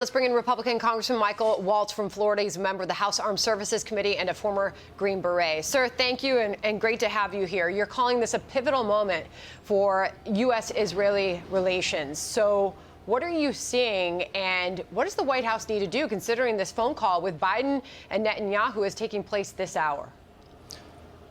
Let's bring in Republican Congressman Michael Waltz from Florida. He's a member of the House Armed Services Committee and a former Green Beret. Sir, thank you and great to have you here. You're calling this a pivotal moment for U.S.-Israeli relations. So what are you seeing and what does the White House need to do considering this phone call with Biden and Netanyahu is taking place this hour?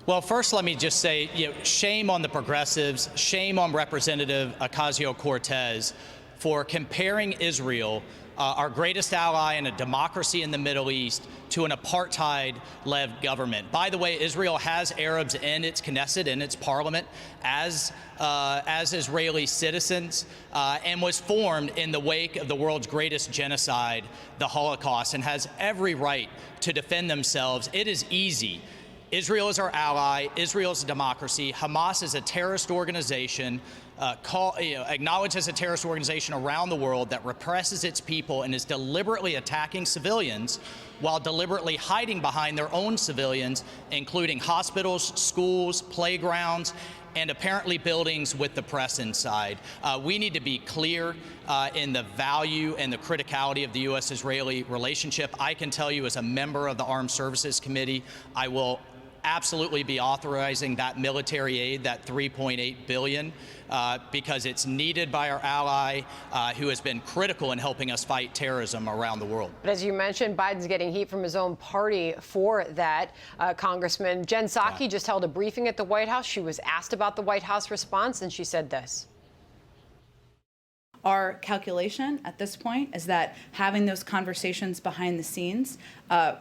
Well, first, let me just say, shame on the progressives, shame on Representative Ocasio-Cortez for comparing Israel, our greatest ally and a democracy in the Middle East, to an apartheid-led government. By the way, Israel has Arabs in its Knesset, in its parliament, as Israeli citizens, and was formed in the wake of the world's greatest genocide, the Holocaust, and has every right to defend themselves. It is easy. Israel is our ally. Israel is a democracy. Hamas is a terrorist organization, acknowledged as a terrorist organization around the world that represses its people and is deliberately attacking civilians while deliberately hiding behind their own civilians, including hospitals, schools, playgrounds, and apparently buildings with the press inside. We need to be clear in the value and the criticality of the U.S.-Israeli relationship. I can tell you as a member of the Armed Services Committee, I will absolutely be authorizing that military aid, that $3.8 billion, because it's needed by our ally who has been critical in helping us fight terrorism around the world. But as you mentioned, Biden's getting heat from his own party for that. Congressman Jen Psaki just held a briefing at the White House. She was asked about the White House response, and she said this. Our calculation at this point is that having those conversations behind the scenes,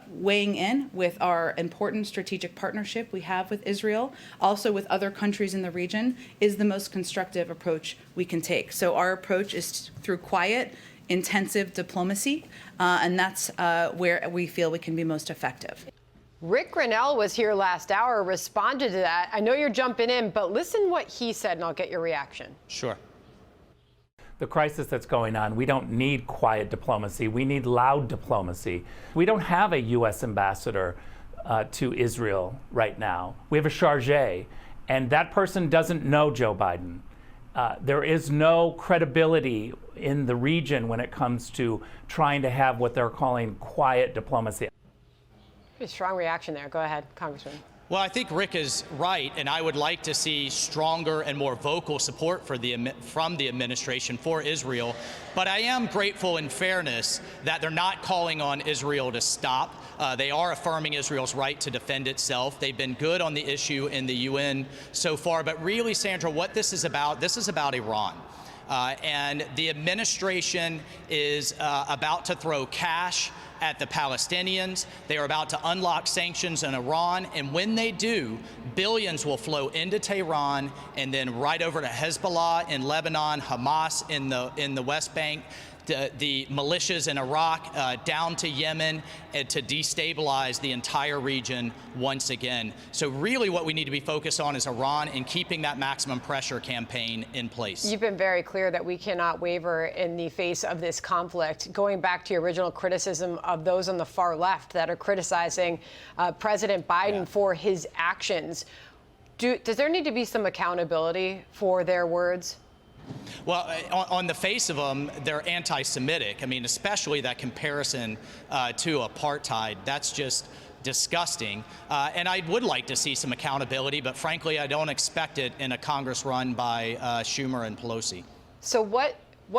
weighing in with our important strategic partnership we have with Israel, also with other countries in the region, is the most constructive approach we can take. So our approach is through quiet, intensive diplomacy, and that's where we feel we can be most effective. Rick Grinnell was here last hour, responded to that. I know you're jumping in, but listen what he said, and I'll get your reaction. Sure. The crisis that's going on, we don't need quiet diplomacy. We need loud diplomacy. We don't have a U.S. ambassador to Israel right now. We have a chargé, and that person doesn't know Joe Biden. There is no credibility in the region when it comes to trying to have what they're calling quiet diplomacy. Pretty strong reaction there. Go ahead, Congressman. Well, I think Rick is right, and I would like to see stronger and more vocal support from the administration for Israel. But I am grateful, in fairness, that they're not calling on Israel to stop. They are affirming Israel's right to defend itself. They've been good on the issue in the UN so far. But really, Sandra, what this is about Iran. And the administration is about to throw cash at the Palestinians. They are about to unlock sanctions on Iran, and when they do, billions will flow into Tehran and then right over to Hezbollah in Lebanon, Hamas in the West Bank, the militias in Iraq, down to Yemen, and to destabilize the entire region once again. So really what we need to be focused on is Iran and keeping that maximum pressure campaign in place. You've been very clear that we cannot waver in the face of this conflict. Going back to your original criticism of those on the far left that are criticizing President Biden for his actions, does there need to be some accountability for their words? Well, on the face of them, they're anti-Semitic. I mean, especially that comparison to apartheid. That's just disgusting. And I would like to see some accountability, but frankly, I don't expect it in a Congress run by Schumer and Pelosi. So what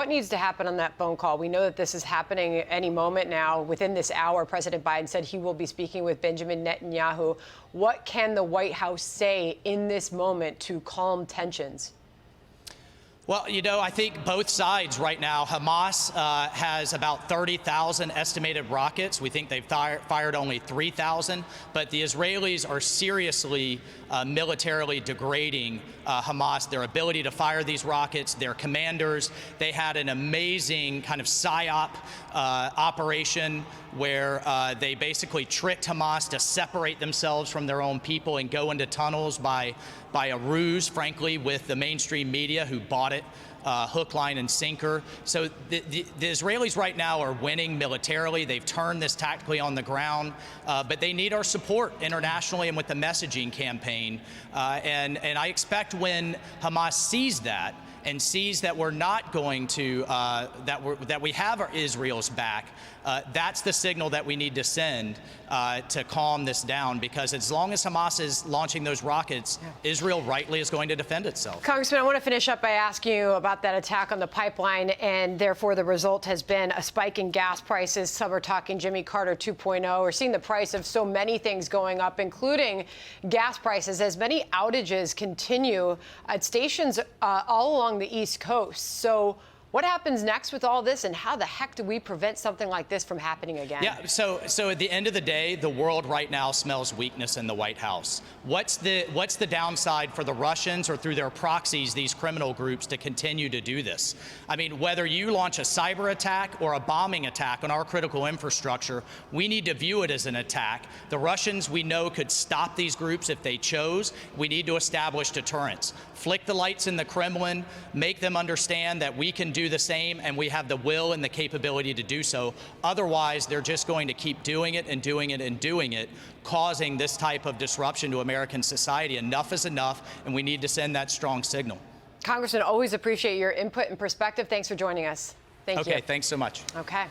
needs to happen on that phone call? We know that this is happening any moment now. Within this hour, President Biden said he will be speaking with Benjamin Netanyahu. What can the White House say in this moment to calm tensions? Well, I think both sides right now. Hamas has about 30,000 estimated rockets. We think they've fired only 3,000. But the Israelis are seriously militarily degrading Hamas, their ability to fire these rockets, their commanders. They had an amazing kind of PSYOP operation where they basically tricked Hamas to separate themselves from their own people and go into tunnels by a ruse, frankly, with the mainstream media who bought it hook, line, and sinker. So the Israelis right now are winning militarily. They've turned this tactically on the ground, but they need our support internationally and with the messaging campaign. And I expect when Hamas sees that and sees that we're not going to, that we have Israel's back, that's the signal that we need to send to calm this down, because as long as Hamas is launching those rockets, Israel rightly is going to defend itself. Congressman, I want to finish up by asking you about that attack on the pipeline, and therefore the result has been a spike in gas prices. Some are talking Jimmy Carter 2.0. We're seeing the price of so many things going up, including gas prices, as many outages continue at stations all along the East Coast. So what happens next with all this, and how the heck do we prevent something like this from happening again? Yeah, so at the end of the day, the world right now smells weakness in the White House. What's the downside for the Russians, or through their proxies, these criminal groups, to continue to do this? I mean, whether you launch a cyber attack or a bombing attack on our critical infrastructure, we need to view it as an attack. The Russians, we know, could stop these groups if they chose. We need to establish deterrence. Flick the lights in the Kremlin, make them understand that we can do the same, and we have the will and the capability to do so. Otherwise, they're just going to keep doing it and doing it and doing it, causing this type of disruption to American society. Enough is enough, and we need to send that strong signal. Congressman, always appreciate your input and perspective. Thanks for joining us. Thank you. Okay, thanks so much. Okay.